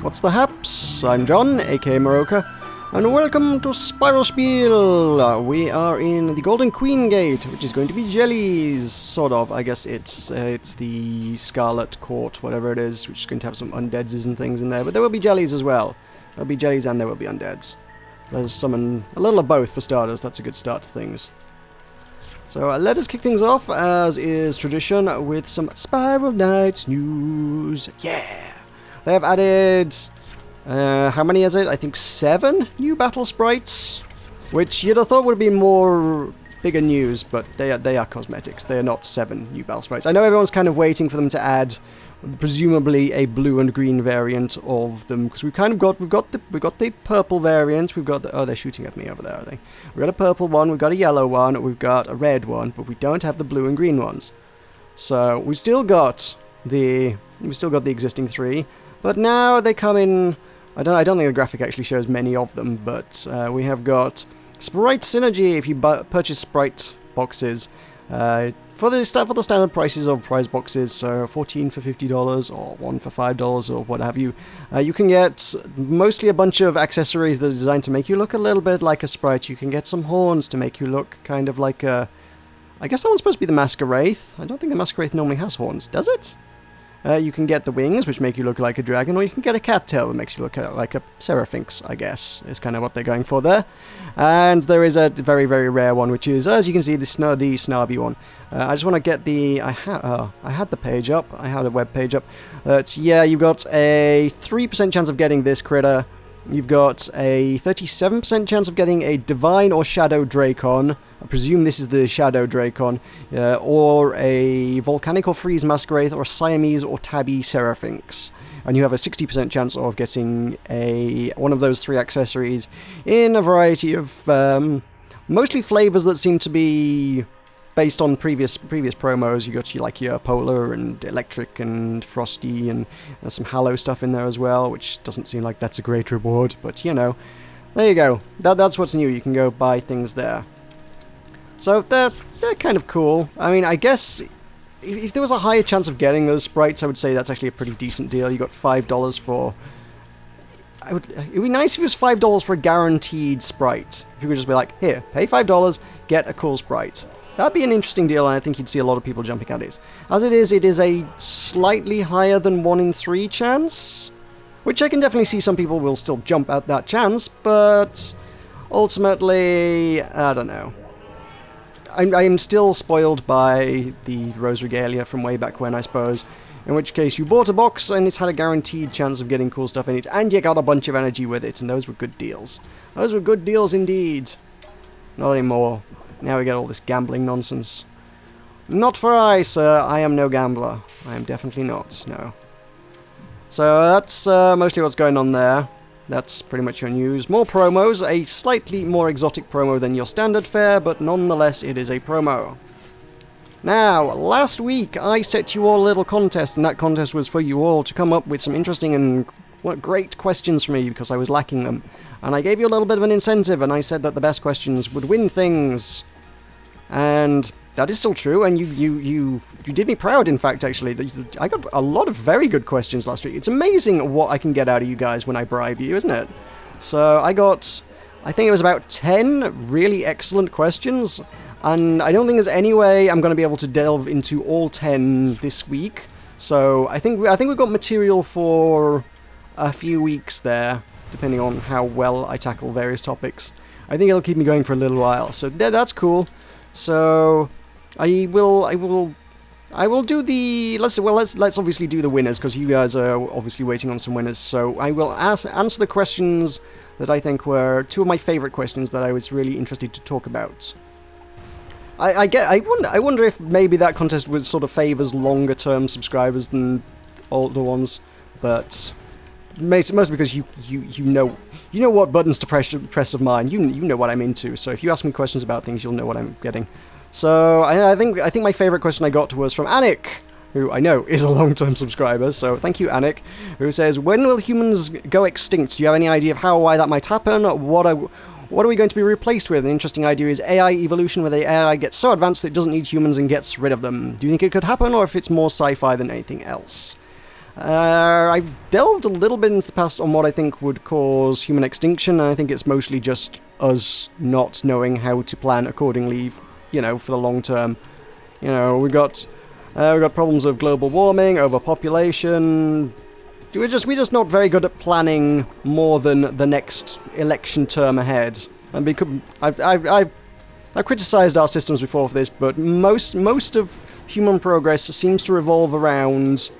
What's the haps? I'm John, aka Meroka, and welcome to Spiel. We are in the Golden Queen Gate, which is going to be jellies, sort of. I guess it's the Scarlet Court, whatever it is, which is going to have some undeads and things in there, but there will be jellies as well. There'll be jellies and there will be undeads. Let's summon a little of both for starters. That's a good start to things. So let us kick things off, as is tradition, with some Spiral Knights news. Yeah! They have added, how many is it? I think 7 new battle sprites, which you'd have thought would be more bigger news, but they are cosmetics. They are not 7 new battle sprites. I know everyone's kind of waiting for them to add, presumably, a blue and green variant of them, because we've got the purple variant. We've got the, oh, they're shooting at me over there, are they? We've got a purple one, we've got a yellow one, we've got a red one, but we don't have the blue and green ones. So we've still got the existing 3. But now they come in. I don't think the graphic actually shows many of them, but we have got Sprite Synergy. If you purchase Sprite boxes for the standard prices of prize boxes, so 14 for $50 or 1 for $5 or what have you, you can get mostly a bunch of accessories that are designed to make you look a little bit like a sprite. You can get some horns to make you look kind of like a. I guess that one's supposed to be the Masquerade. I don't think the Masquerade normally has horns, does it? You can get the wings, which make you look like a dragon, or you can get a cattail that makes you look like a Seraphynx, I guess, is kind of what they're going for there. And there is a very, very rare one, which is, as you can see, the Snarby one. I just want to get the... I had the page up. I had a web page up. Yeah, you've got a 3% chance of getting this critter. You've got a 37% chance of getting a Divine or Shadow Dracon. I presume this is the Shadow Dracon, or a Volcanic or Freeze Masquerade, or a Siamese or Tabby Seraphynx. And you have a 60% chance of getting one of those 3 accessories in a variety of mostly flavors that seem to be based on previous promos. You got your Polar and Electric and Frosty, and there's some Hallow stuff in there as well, which doesn't seem like that's a great reward, but you know, there you go. That's what's new. You can go buy things there. So they're kind of cool. I mean, I guess if there was a higher chance of getting those sprites, I would say that's actually a pretty decent deal. You got $5 for. It would be nice if it was $5 for a guaranteed sprite. If you could just be like, here, pay $5, get a cool sprite. That'd be an interesting deal, and I think you'd see a lot of people jumping at it. As it is a slightly higher than 1 in 3 chance, which I can definitely see some people will still jump at that chance, but ultimately, I don't know. I am still spoiled by the Rose Regalia from way back when, I suppose. In which case, you bought a box and it had a guaranteed chance of getting cool stuff in it, and you got a bunch of energy with it, and those were good deals. Those were good deals indeed. Not anymore. Now we get all this gambling nonsense. Not for I, sir. I am no gambler. I am definitely not, no. So that's mostly what's going on there. That's pretty much your news. More promos, a slightly more exotic promo than your standard fare, but nonetheless it is a promo. Now, last week I set you all a little contest, and that contest was for you all to come up with some interesting and great questions for me, because I was lacking them. And I gave you a little bit of an incentive, and I said that the best questions would win things. And that is still true, and you did me proud, in fact, actually. I got a lot of very good questions last week. It's amazing what I can get out of you guys when I bribe you, isn't it? So I think it was about 10 really excellent questions, and I don't think there's any way I'm going to be able to delve into all 10 this week. So I think we've got material for a few weeks there, depending on how well I tackle various topics. I think it'll keep me going for a little while, so that's cool. So I will do the let's obviously do the winners, because you guys are obviously waiting on some winners. So I will answer the questions that I think were 2 of my favorite questions that I was really interested to talk about. I wonder if maybe that contest was sort of favors longer term subscribers than older ones, but mostly because you know what buttons to press of mine. You know what I'm into. So if you ask me questions about things, you'll know what I'm getting. So I think my favorite question I got was from Anik, who I know is a long-term subscriber. So thank you, Anik, who says, "When will humans go extinct? Do you have any idea of how or why that might happen? What are we going to be replaced with?" An interesting idea is AI evolution, where the AI gets so advanced that it doesn't need humans and gets rid of them. Do you think it could happen, or if it's more sci-fi than anything else? I've delved a little bit into the past on what I think would cause human extinction, and I think it's mostly just us not knowing how to plan accordingly, you know, for the long term. You know, we got problems of global warming, overpopulation. We're just not very good at planning more than the next election term ahead. And I've criticised our systems before for this, but most of human progress seems to revolve around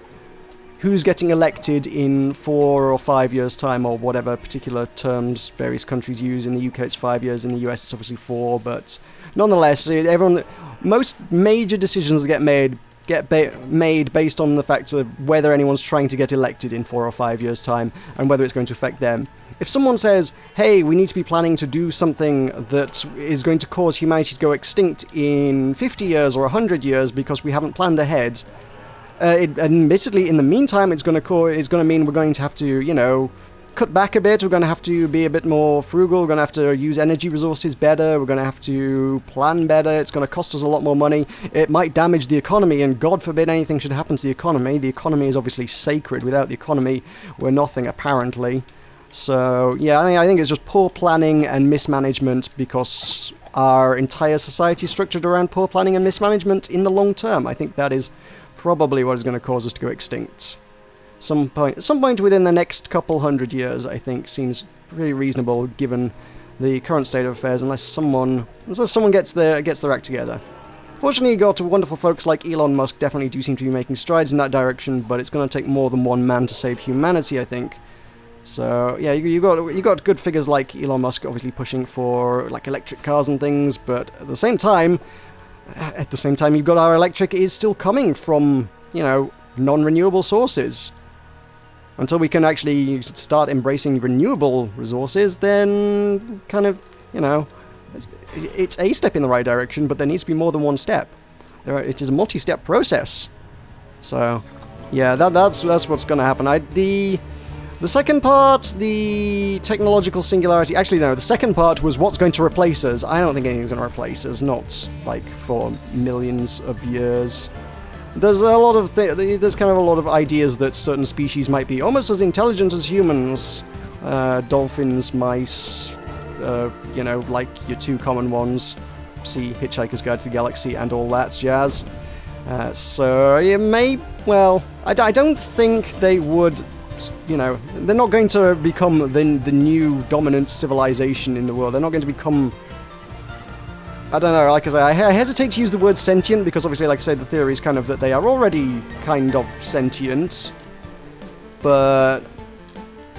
who's getting elected in 4 or 5 years' time, or whatever particular terms various countries use. In the UK it's 5 years, in the US it's obviously 4, but nonetheless, most major decisions that get made based on the fact of whether anyone's trying to get elected in 4 or 5 years' time, and whether it's going to affect them. If someone says, hey, we need to be planning to do something that is going to cause humanity to go extinct in 50 years or 100 years because we haven't planned ahead, admittedly, in the meantime, it's going to mean we're going to have to, you know, cut back a bit. We're going to have to be a bit more frugal. We're going to have to use energy resources better. We're going to have to plan better. It's going to cost us a lot more money. It might damage the economy, and God forbid anything should happen to the economy. The economy is obviously sacred. Without the economy, we're nothing, apparently. So, yeah, I think it's just poor planning and mismanagement, because our entire society is structured around poor planning and mismanagement in the long term. I think that is probably what is going to cause us to go extinct. Some point within the next couple 100 years, I think, seems pretty reasonable given the current state of affairs, unless someone gets their act together. Fortunately, you got wonderful folks like Elon Musk definitely do seem to be making strides in that direction, but it's going to take more than one man to save humanity, I think. So yeah, you got good figures like Elon Musk obviously pushing for like electric cars and things, but at the same time you've got our electric is still coming from, you know, non-renewable sources. Until we can actually start embracing renewable resources, then kind of, you know, it's a step in the right direction, but there needs to be more than one step. It is a multi-step process. So yeah, that's what's going to happen. The second part, the technological singularity... Actually, no, the second part was what's going to replace us. I don't think anything's going to replace us, not, like, for millions of years. There's a lot of... there's kind of a lot of ideas that certain species might be almost as intelligent as humans. Dolphins, mice, you know, like your two common ones. See Hitchhiker's Guide to the Galaxy and all that jazz. So, it may... Well, I don't think they would... You know, they're not going to become the new dominant civilization in the world. They're not going to become... I don't know, like I say, I hesitate to use the word sentient, because obviously, like I say, the theory is kind of that they are already kind of sentient. But...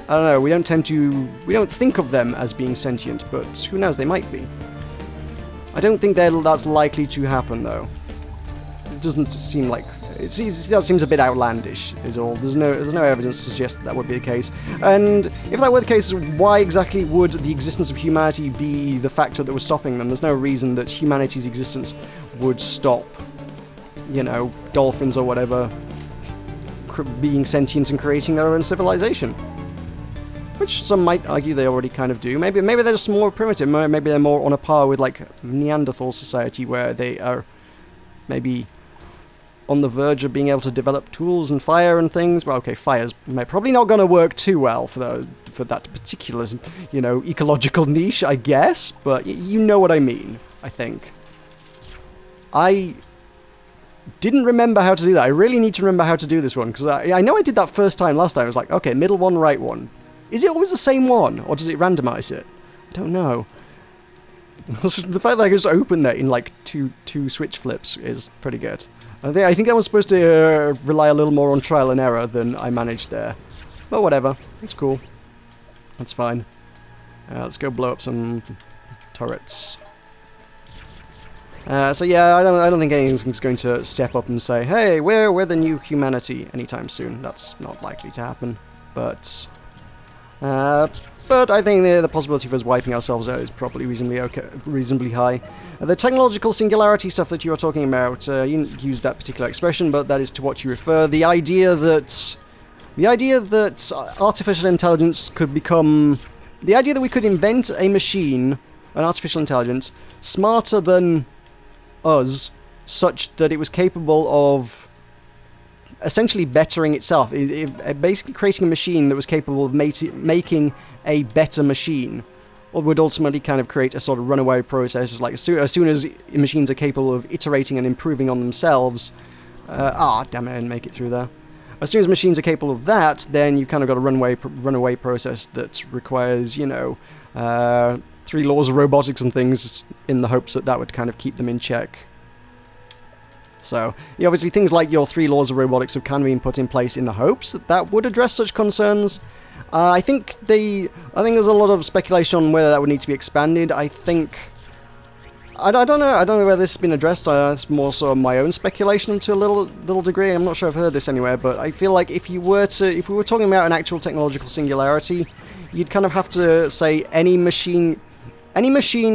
I don't know, we don't think of them as being sentient, but who knows, they might be. I don't think that's likely to happen, though. It doesn't seem like... that seems a bit outlandish, is all. There's no evidence to suggest that would be the case. And if that were the case, why exactly would the existence of humanity be the factor that was stopping them? There's no reason that humanity's existence would stop, you know, dolphins or whatever being sentient and creating their own civilization. Which some might argue they already kind of do. Maybe they're just more primitive. Maybe they're more on a par with, like, Neanderthal society, where they are maybe on the verge of being able to develop tools and fire and things. Well, okay, fire's probably not going to work too well for that particular, you know, ecological niche, I guess, but you know what I mean, I think. I didn't remember how to do that. I really need to remember how to do this one, because I know I did that first time last time. I was like, okay, middle one, right one. Is it always the same one, or does it randomize it? I don't know. The fact that I can just open that in, like, two switch flips is pretty good. I think I was supposed to rely a little more on trial and error than I managed there. But whatever. It's cool. That's fine. Let's go blow up some turrets. So yeah, I don't think anything's going to step up and say, hey, we're the new humanity anytime soon. That's not likely to happen. But I think the possibility of us wiping ourselves out is probably reasonably high. The technological singularity stuff that you are talking about, you didn't use that particular expression, but that is to what you refer. The idea that artificial intelligence could become... The idea that we could invent a machine, an artificial intelligence, smarter than us, such that it was capable of essentially bettering itself, basically creating a machine that was capable of making a better machine, or would ultimately kind of create a sort of runaway process. Like as soon as machines are capable of iterating and improving on themselves, damn it, I didn't make it through there. As soon as machines are capable of that, then you've kind of got a runaway process that requires, you know, 3 laws of robotics and things, in the hopes that that would kind of keep them in check. So, yeah, obviously things like your 3 laws of robotics have kind of been put in place in the hopes that that would address such concerns. I think there's a lot of speculation on whether that would need to be expanded. I don't know whether this has been addressed. It's more sort of my own speculation to a little degree. I'm not sure I've heard this anywhere, but I feel like if we were talking about an actual technological singularity, you'd kind of have to say any machine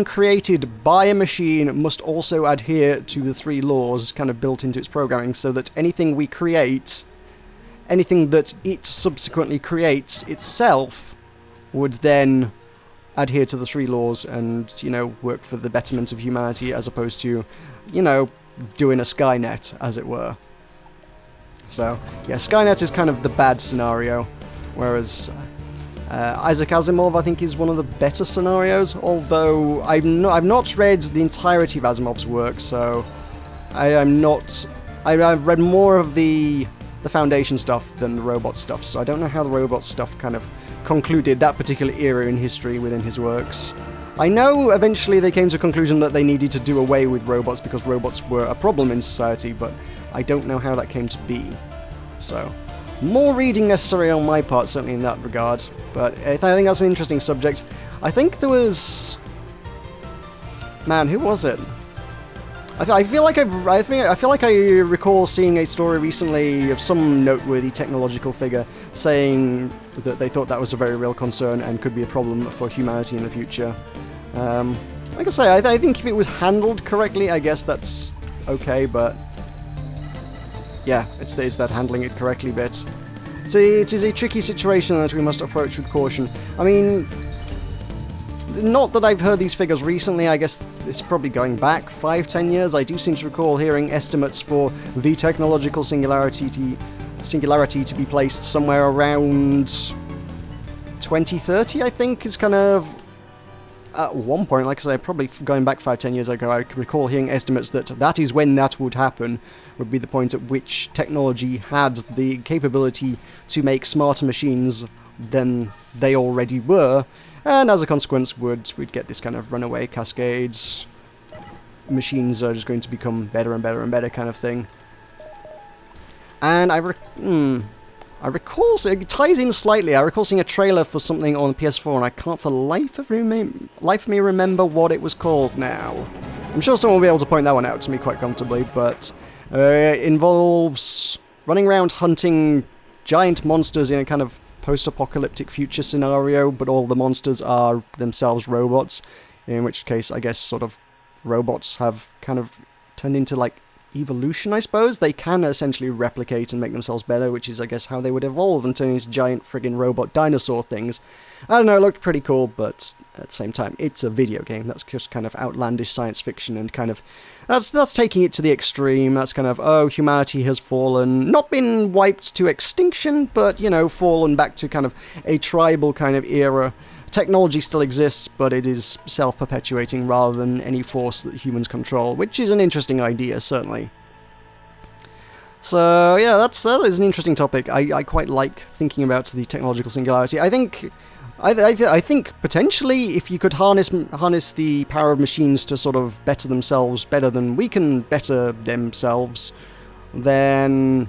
created by a machine must also adhere to the 3 laws kind of built into its programming, so that anything we create, anything that it subsequently creates itself, would then adhere to the 3 laws and, you know, work for the betterment of humanity, as opposed to, you know, doing a Skynet, as it were. So, yeah, Skynet is kind of the bad scenario, whereas Isaac Asimov, I think, is one of the better scenarios, although I've not read the entirety of Asimov's work, so I've read more of the Foundation stuff than the robot stuff, so I don't know how the robot stuff kind of concluded that particular era in history within his works. I know eventually they came to a conclusion that they needed to do away with robots because robots were a problem in society, but I don't know how that came to be. So, more reading necessary on my part, certainly in that regard, but I think that's an interesting subject. I think there was... Man, who was it? I feel like I recall seeing a story recently of some noteworthy technological figure saying that they thought that was a very real concern and could be a problem for humanity in the future. Like I say, I think if it was handled correctly, I guess that's okay, but yeah, it's that handling it correctly bit. It is a tricky situation that we must approach with caution. I mean, not that I've heard these figures recently, I guess it's probably going back 5-10 years. I do seem to recall hearing estimates for the technological singularity to be placed somewhere around 2030, I think, is kind of... At one point, like I say, probably going back 5-10 years ago, I recall hearing estimates that is when that would happen, would be the point at which technology had the capability to make smarter machines than they already were, and as a consequence we'd get this kind of runaway cascades. Machines are just going to become better and better and better kind of thing. And I recall, it ties in slightly, I recall seeing a trailer for something on the PS4 and I can't for the life of me remember what it was called now. I'm sure someone will be able to point that one out to me quite comfortably, but it involves running around hunting giant monsters in a kind of post-apocalyptic future scenario, but all the monsters are themselves robots, in which case I guess sort of robots have kind of turned into like evolution, I suppose. They can essentially replicate and make themselves better, which is I guess how they would evolve and turn into giant friggin' robot dinosaur things. I don't know, it looked pretty cool, but at the same time it's a video game. That's just kind of outlandish science fiction and kind of that's taking it to the extreme. That's kind of, oh, humanity has fallen, not been wiped to extinction, but, you know, fallen back to kind of a tribal kind of era. Technology still exists, but it is self-perpetuating rather than any force that humans control, which is an interesting idea, certainly. So, yeah, that is an interesting topic. I quite like thinking about the technological singularity. I think potentially if you could harness the power of machines to sort of better themselves better than we can better themselves, then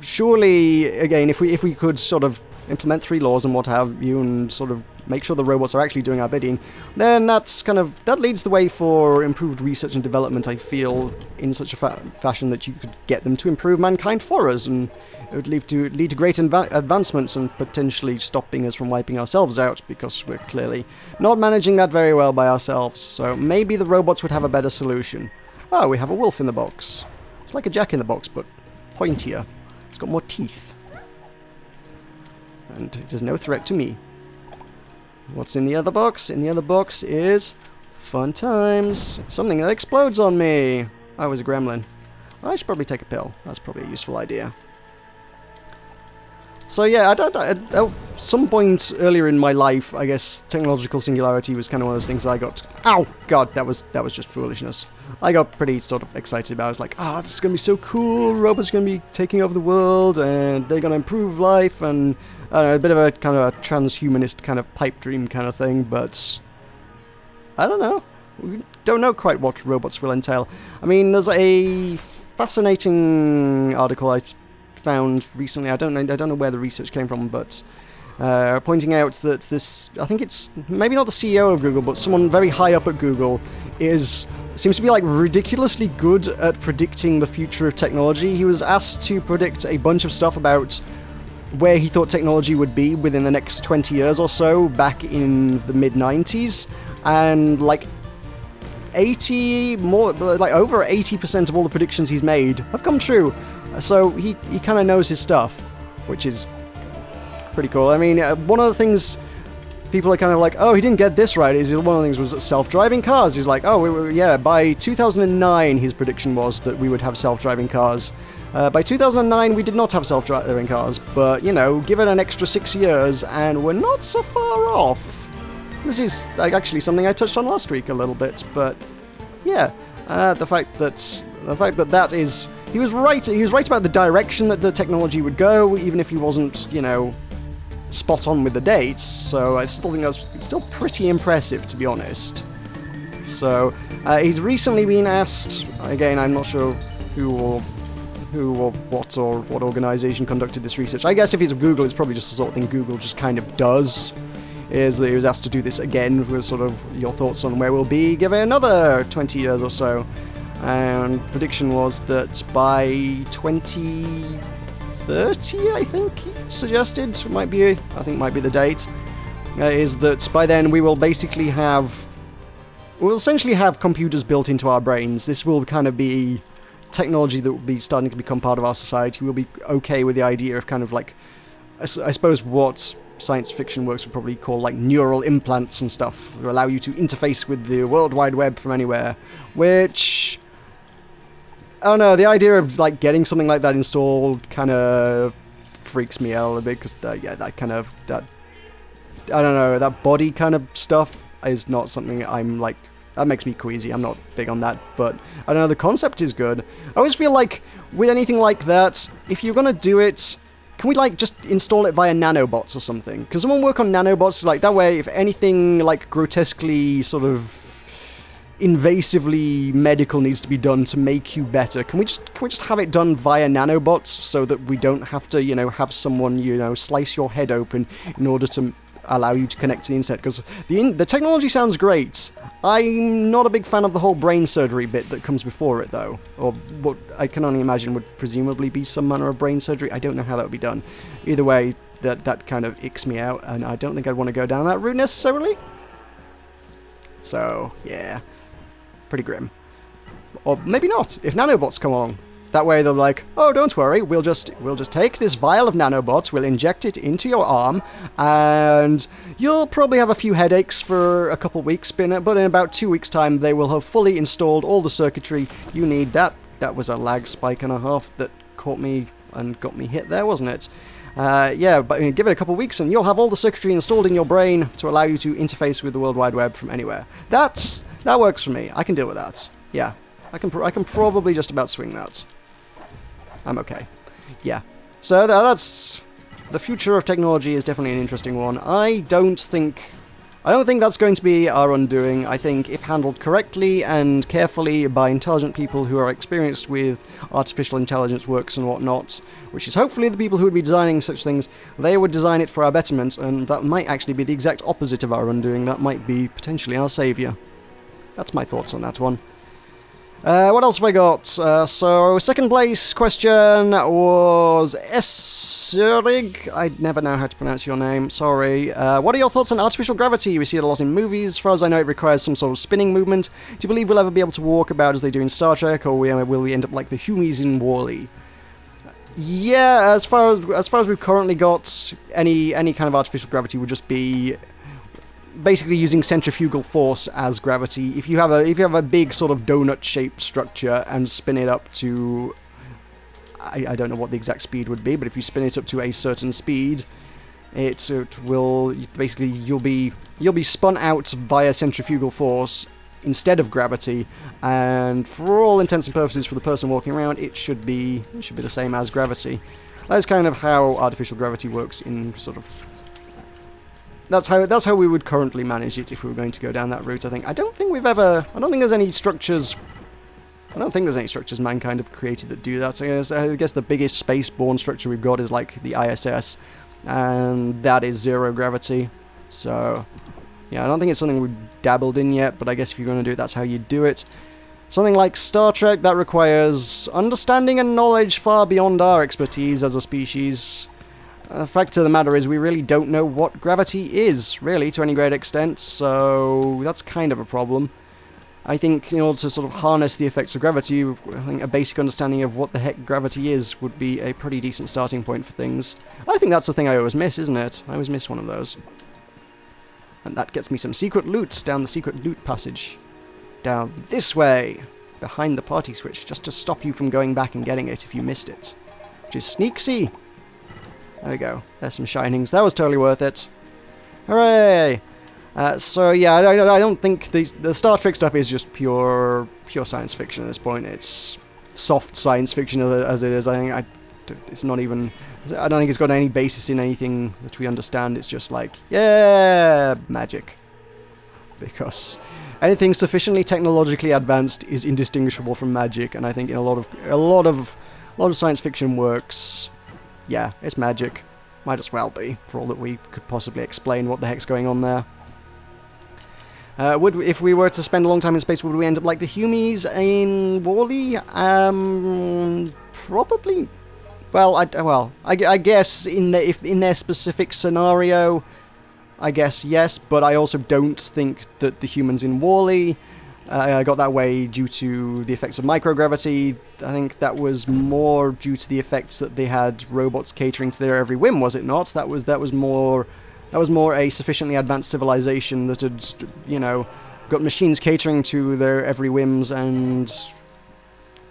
surely, again, if we could sort of implement 3 laws and what have you, and sort of make sure the robots are actually doing our bidding, then that leads the way for improved research and development, I feel, in such a fashion that you could get them to improve mankind for us, and it would lead to great advancements and potentially stopping us from wiping ourselves out, because we're clearly not managing that very well by ourselves. So maybe the robots would have a better solution. Oh, we have a wolf in the box. It's like a jack in the box, but pointier. It's got more teeth. And it is no threat to me. What's in the other box? In the other box is fun times. Something that explodes on me. Oh, it was a gremlin. I should probably take a pill. That's probably a useful idea. So yeah, at some point earlier in my life, I guess technological singularity was kind of one of those things that I got... Ow! God, that was just foolishness. I got pretty sort of excited about it. I was like, this is going to be so cool, robots are going to be taking over the world, and they're going to improve life, and a bit of a kind of a transhumanist kind of pipe dream kind of thing, but... I don't know. We don't know quite what robots will entail. I mean, there's a fascinating article I found recently. I don't know where the research came from, but pointing out that this, I think it's maybe not the CEO of Google, but someone very high up at Google seems to be like ridiculously good at predicting the future of technology. He was asked to predict a bunch of stuff about where he thought technology would be within the next 20 years or so back in the mid-90s, and like over 80% of all the predictions he's made have come true. So he kind of knows his stuff, which is pretty cool. I mean, one of the things people are kind of like, oh, he didn't get this right, is one of the things was self-driving cars. He's like, oh, yeah, by 2009 his prediction was that we would have self-driving cars. By 2009 we did not have self-driving cars, but, you know, give it an extra 6 years and we're not so far off. This is actually something I touched on last week a little bit, but yeah, the fact that is... He was right about the direction that the technology would go, even if he wasn't, you know, spot on with the dates, so I still think that's still pretty impressive, to be honest. So, he's recently been asked, again, I'm not sure who or what organization conducted this research. I guess if it's Google, it's probably just the sort of thing Google just kind of does. Is that he was asked to do this again with sort of your thoughts on where we'll be, give it another 20 years or so. And prediction was that by 2030, I think he suggested, might be the date, is that by then we will basically we'll essentially have computers built into our brains. This will kind of be technology that will be starting to become part of our society. We'll be okay with the idea of kind of like, I suppose what science fiction works would probably call like neural implants and stuff that allow you to interface with the World Wide Web from anywhere, which... I don't know, the idea of like getting something like that installed kind of freaks me out a bit, because I don't know, that body kind of stuff is not something I'm like, that makes me queasy. I'm not big on that, but I don't know, the concept is good. I always feel like with anything like that, if you're gonna do it, can we like just install it via nanobots or something? Can someone work on nanobots like that way? If anything like grotesquely sort of invasively medical needs to be done to make you better, can we just have it done via nanobots so that we don't have to, you know, have someone, you know, slice your head open in order to allow you to connect to the internet? Because the technology sounds great. I'm not a big fan of the whole brain surgery bit that comes before it, though, or what I can only imagine would presumably be some manner of brain surgery. I don't know how that would be done. Either way, that kind of icks me out, and I don't think I'd want to go down that route necessarily. So yeah, pretty grim. Or maybe not, if nanobots come along. That way they're like, oh, don't worry, we'll just take this vial of nanobots, we'll inject it into your arm, and you'll probably have a few headaches for a couple weeks, but in about 2 weeks' time they will have fully installed all the circuitry you need. That was a lag spike and a half that caught me and got me hit there, wasn't it? Yeah, but give it a couple weeks and you'll have all the circuitry installed in your brain to allow you to interface with the World Wide Web from anywhere. That works for me. I can deal with that. Yeah, I can probably just about swing that. I'm okay. Yeah. So that's... The future of technology is definitely an interesting one. I don't think that's going to be our undoing. I think if handled correctly and carefully by intelligent people who are experienced with artificial intelligence works and whatnot, which is hopefully the people who would be designing such things, they would design it for our betterment, and that might actually be the exact opposite of our undoing. That might be potentially our saviour. That's my thoughts on that one. What else have I got? So, second place question was Esrig. I never know how to pronounce your name, sorry. What are your thoughts on artificial gravity? We see it a lot in movies. As far as I know, it requires some sort of spinning movement. Do you believe we'll ever be able to walk about as they do in Star Trek, or will we end up like the Humies in Wall-E? Yeah, as far as we've currently got, any kind of artificial gravity would just be... basically using centrifugal force as gravity. If you have a big sort of donut-shaped structure and spin it up to, I don't know what the exact speed would be, but if you spin it up to a certain speed, it will basically you'll be spun out via centrifugal force instead of gravity, and for all intents and purposes, for the person walking around, it should be the same as gravity. That's kind of how artificial gravity works in sort of. That's how we would currently manage it if we were going to go down that route. I think. I don't think there's any structures. I don't think there's any structures mankind have created that do that. So I guess the biggest space-borne structure we've got is like the ISS, and that is zero gravity. So yeah, I don't think it's something we've dabbled in yet, but I guess if you're going to do it, that's how you do it. Something like Star Trek, that requires understanding and knowledge far beyond our expertise as a species. The fact of the matter is we really don't know what gravity is, really, to any great extent, so that's kind of a problem. I think in order to sort of harness the effects of gravity, I think a basic understanding of what the heck gravity is would be a pretty decent starting point for things. I think that's the thing I always miss, isn't it? I always miss one of those. And that gets me some secret loot down the secret loot passage. Down this way, behind the party switch, just to stop you from going back and getting it if you missed it. Which is sneaksy. There we go. There's some shinings. That was totally worth it. Hooray! So yeah, I don't think the Star Trek stuff is just pure science fiction at this point. It's soft science fiction as it is. I think it's not even. I don't think it's got any basis in anything that we understand. It's just like, yeah, magic. Because anything sufficiently technologically advanced is indistinguishable from magic, and I think in a lot of science fiction works, yeah, it's magic. Might as well be, for all that we could possibly explain what the heck's going on there. If we were to spend a long time in space, would we end up like the Humies in Wall-E? Probably. Well, I guess in their specific scenario, I guess yes, but I also don't think that the humans in Wall-E got that way due to the effects of microgravity. I think that was more due to the effects that they had robots catering to their every whim, was it not? That was more a sufficiently advanced civilization that had, got machines catering to their every whims, and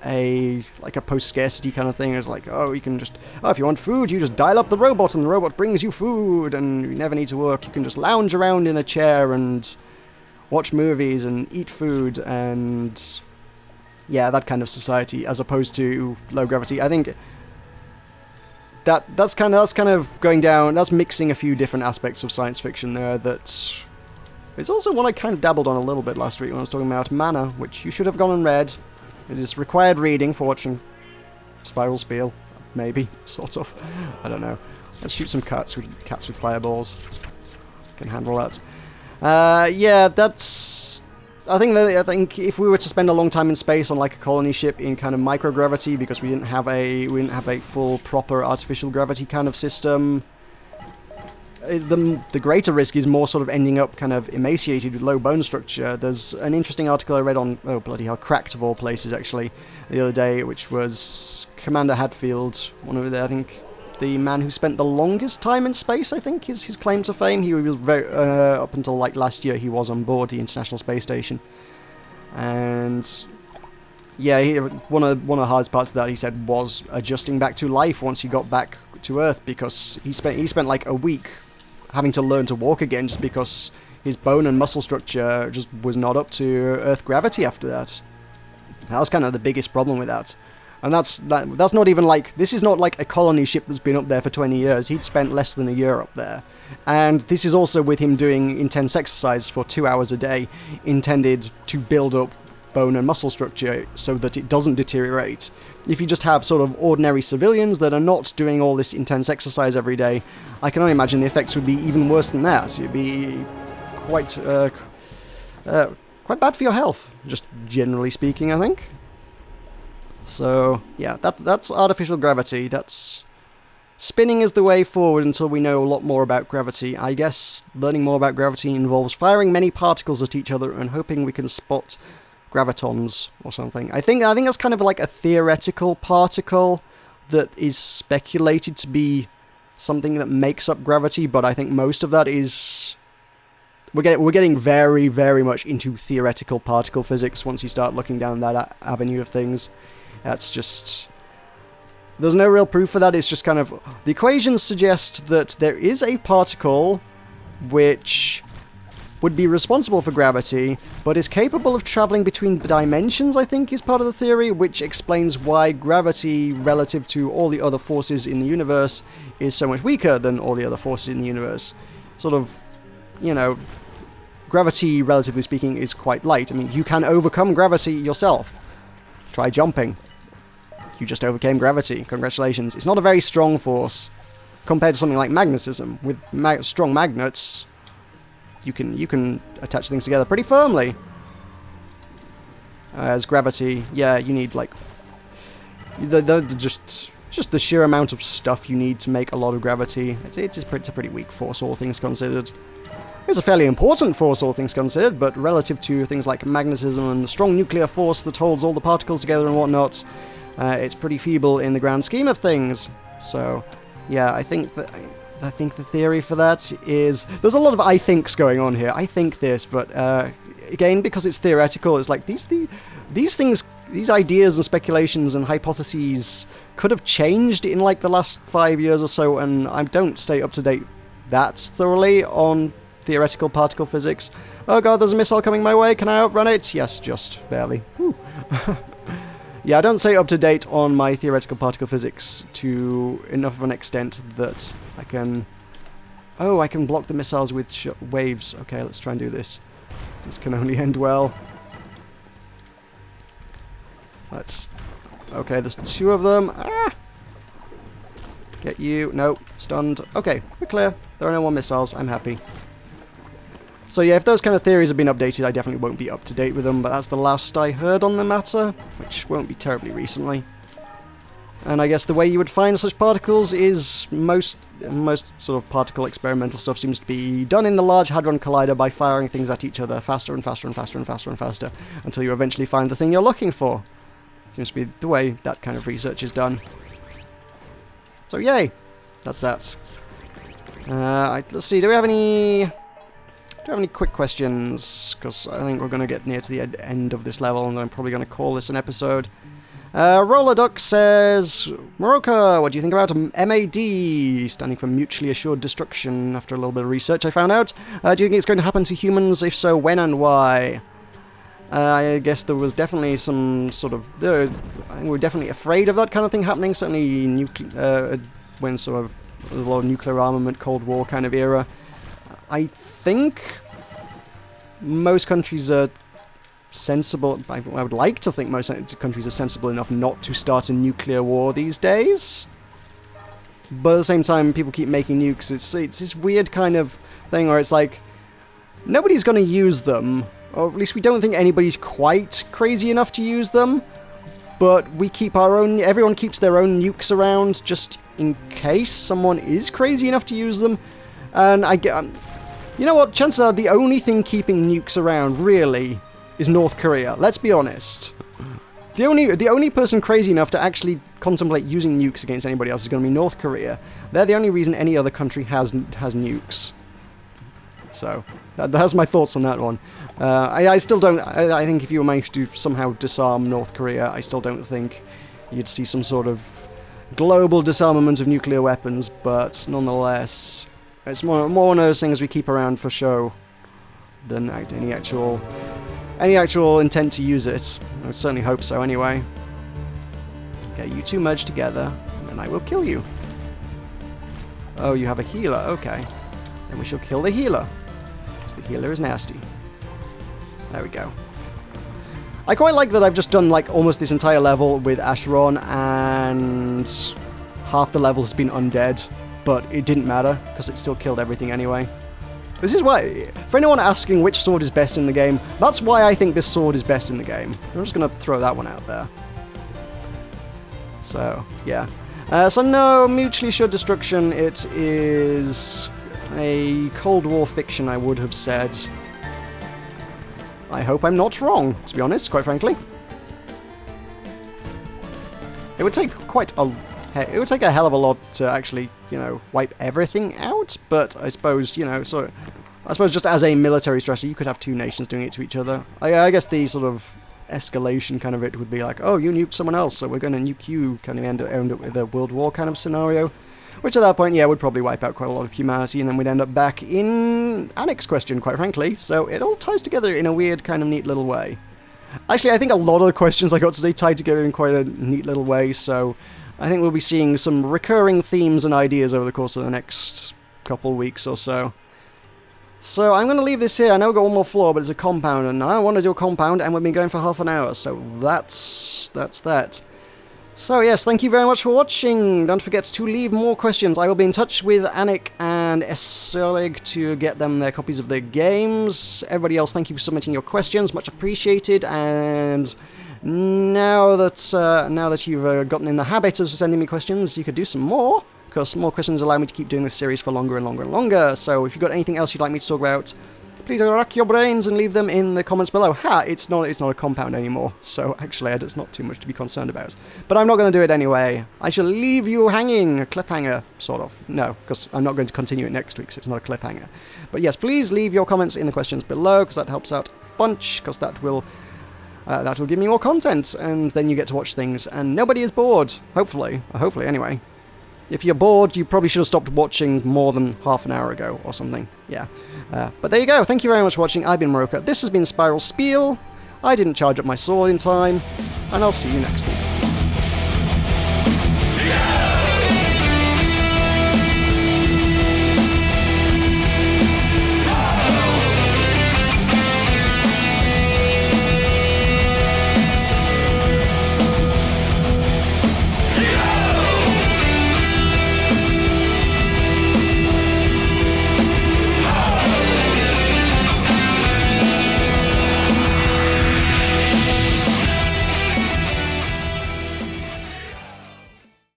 a post-scarcity kind of thing. It's like, if you want food, you just dial up the robot and the robot brings you food, and you never need to work. You can just lounge around in a chair and watch movies and eat food, and yeah, that kind of society, as opposed to low gravity. I think that's kind of going down. That's mixing a few different aspects of science fiction there. That it's also one I kind of dabbled on a little bit last week when I was talking about Mana, which you should have gone and read. It is required reading for watching Spiel, maybe, sort of. I don't know. Let's shoot some cats with fireballs. Can handle that. Yeah, that's. I think if we were to spend a long time in space on like a colony ship in kind of microgravity, because we didn't have a full proper artificial gravity kind of system, the greater risk is more sort of ending up kind of emaciated with low bone structure. There's an interesting article I read on, oh bloody hell, Cracked of all places actually, the other day, which was Commander Hadfield, I think the man who spent the longest time in space, I think, is his claim to fame. He was very, up until like last year, he was on board the International Space Station. And yeah, one of the hardest parts of that, he said, was adjusting back to life once he got back to Earth, because he spent like a week having to learn to walk again, just because his bone and muscle structure just was not up to Earth gravity after that. That was kind of the biggest problem with that. And that's not even like, this is not like a colony ship that's been up there for 20 years. He'd spent less than a year up there. And this is also with him doing intense exercise for 2 hours a day, intended to build up bone and muscle structure so that it doesn't deteriorate. If you just have sort of ordinary civilians that are not doing all this intense exercise every day, I can only imagine the effects would be even worse than that. It'd be quite bad for your health, just generally speaking, I think. So yeah, that's artificial gravity. That's spinning is the way forward until we know a lot more about gravity. I guess learning more about gravity involves firing many particles at each other and hoping we can spot gravitons or something. I think that's kind of like a theoretical particle that is speculated to be something that makes up gravity, but I think most of that is we're getting very, very much into theoretical particle physics once you start looking down that avenue of things. That's just... There's no real proof for that, it's just kind of... The equations suggest that there is a particle which would be responsible for gravity, but is capable of traveling between dimensions, I think, is part of the theory, which explains why gravity, relative to all the other forces in the universe, is so much weaker than all the other forces in the universe. Sort of, you know, gravity, relatively speaking, is quite light. I mean, you can overcome gravity yourself. Try jumping. You just overcame gravity. Congratulations. It's not a very strong force compared to something like magnetism. With strong magnets, you can attach things together pretty firmly. As gravity, yeah, you need like just the sheer amount of stuff you need to make a lot of gravity. It's a pretty weak force, all things considered. It's a fairly important force, all things considered, but relative to things like magnetism and the strong nuclear force that holds all the particles together and whatnot, it's pretty feeble in the grand scheme of things. So, yeah, I think the theory for that is... There's a lot of I thinks going on here. I think this, but again, because it's theoretical, it's like these things, these ideas and speculations and hypotheses could have changed in like the last 5 years or so, and I don't stay up to date that thoroughly on theoretical particle physics. Oh god, there's a missile coming my way. Can I outrun it? Yes, just barely. Yeah, I don't stay up to date on my theoretical particle physics to enough of an extent that I can... Oh, I can block the missiles with waves. Okay, let's try and do this. This can only end well. Let's... Okay, there's 2 of them. Ah! Get you. No, stunned. Okay, we're clear. There are no more missiles. I'm happy. So yeah, if those kind of theories have been updated, I definitely won't be up to date with them, but that's the last I heard on the matter, which won't be terribly recently. And I guess the way you would find such particles is most sort of particle experimental stuff seems to be done in the Large Hadron Collider by firing things at each other faster and faster and faster and faster and faster until you eventually find the thing you're looking for. Seems to be the way that kind of research is done. So yay! That's that. Let's see, do we have any quick questions? Because I think we're going to get near to the end of this level, and I'm probably going to call this an episode. Roller Duck says, Meroka, what do you think about MAD, standing for Mutually Assured Destruction? After a little bit of research I found out. Do you think it's going to happen to humans? If so, when and why? I guess there was definitely some sort of... I think we're definitely afraid of that kind of thing happening, certainly when sort of a lot of nuclear armament, Cold War kind of era. I think most countries are sensible. I would like to think most countries are sensible enough not to start a nuclear war these days. But at the same time, people keep making nukes. It's this weird kind of thing where it's like, nobody's going to use them. Or at least we don't think anybody's quite crazy enough to use them. But we keep our own... Everyone keeps their own nukes around just in case someone is crazy enough to use them. And I get... You know what? Chances are the only thing keeping nukes around, really, is North Korea. Let's be honest. The only person crazy enough to actually contemplate using nukes against anybody else is going to be North Korea. They're the only reason any other country has nukes. So, that's my thoughts on that one. I still don't... I think if you managed to somehow disarm North Korea, I still don't think you'd see some sort of global disarmament of nuclear weapons, but nonetheless... It's more one of those things we keep around for show than any actual intent to use it. I would certainly hope so anyway. Okay, you two merge together, and I will kill you. Oh, you have a healer, okay. Then we shall kill the healer, because the healer is nasty. There we go. I quite like that I've just done like almost this entire level with Acheron, and half the level has been undead. But it didn't matter, because it still killed everything anyway. This is why, for anyone asking which sword is best in the game, that's why I think this sword is best in the game. I'm just going to throw that one out there. So, yeah. So no, Mutually Assured Destruction, it is a Cold War fiction, I would have said. I hope I'm not wrong, to be honest, quite frankly. It would take It would take a hell of a lot to actually, you know, wipe everything out, but I suppose, you know, so I suppose just as a military strategy, you could have two nations doing it to each other. I guess the sort of escalation kind of it would be like, oh, you nuked someone else, so we're going to nuke you, kind of end up with a World War kind of scenario. Which at that point, yeah, would probably wipe out quite a lot of humanity, and then we'd end up back in Annick's question, quite frankly. So it all ties together in a weird, kind of neat little way. Actually, I think a lot of the questions I got today tied together in quite a neat little way, so I think we'll be seeing some recurring themes and ideas over the course of the next couple weeks or so. So I'm going to leave this here. I know we've got one more floor, but it's a compound, and I don't want to do a compound, and we've been going for half an hour, so that's that. So yes, thank you very much for watching. Don't forget to leave more questions. I will be in touch with Annick and Esserlig to get them their copies of their games. Everybody else, thank you for submitting your questions. Much appreciated. And now that you've gotten in the habit of sending me questions, you could do some more, because more questions allow me to keep doing this series for longer and longer and longer. So if you've got anything else you'd like me to talk about, please rack your brains and leave them in the comments below. It's not a compound anymore, so actually it's not too much to be concerned about. But I'm not going to do it anyway. I shall leave you hanging, a cliffhanger, sort of. No, because I'm not going to continue it next week, so it's not a cliffhanger. But yes, please leave your comments in the questions below, because that helps out a bunch, because that will give me more content, and then you get to watch things, and nobody is bored. Hopefully anyway. If you're bored, you probably should have stopped watching more than half an hour ago or something. Yeah. But there you go. Thank you very much for watching. I've been Meroka. This has been Spiel. I didn't charge up my sword in time, and I'll see you next week.